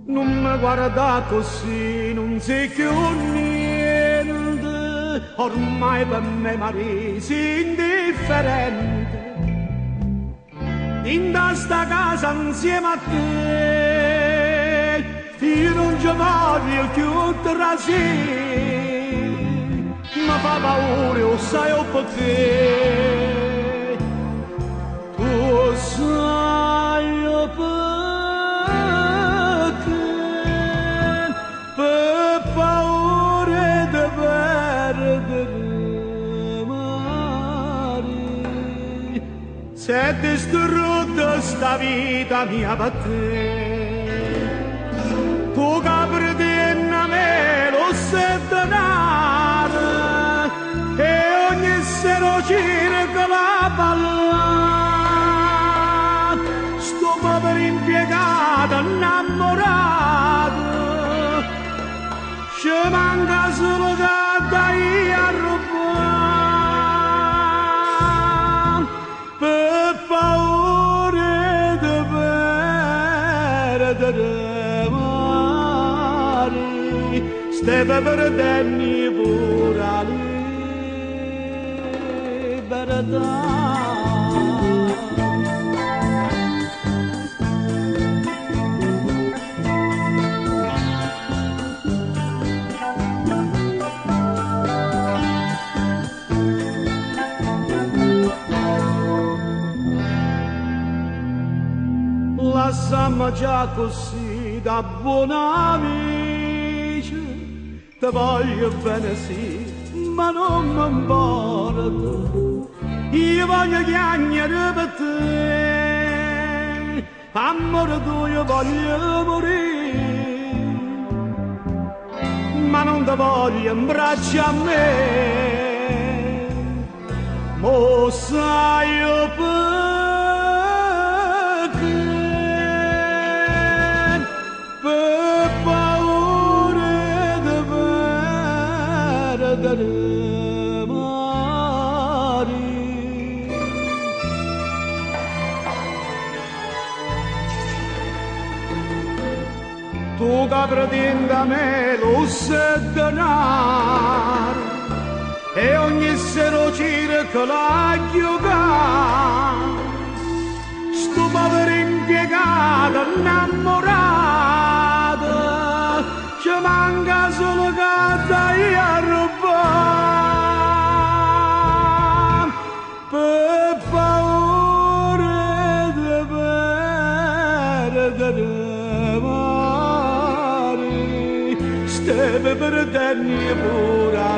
Non mi guarda così, non sei più niente, ormai per me Maria sei indifferente. In sta casa insieme a te, io non ci voglio più trasì, mi fa paura, io sai o perché, tu sai o perché, per paura di perdere Maria, se distrutta sta vita mia per te, tu capri di me lo sei denaro, e ogni sera cerca la palla, sto povero impiegato innamorato, ci manca solo che dai a rubare, per paura di perdere Maria, steve perdendo pure la libertà. Lasciamo già così da buoni amici, ti voglio bene sì, ma non mi importa, io voglio chiagnare per te, amore tuo io voglio morire, ma non ti voglio in braccio a me, mo sai io per paura di perdere Maria. Tu che pretendi da me lo sei denaro, e ogni sera cerca la giocare, sto povero impiegato innamorato, ci manca solo che dai a rubare, per paura di perdere Maria, steve perdendo pure la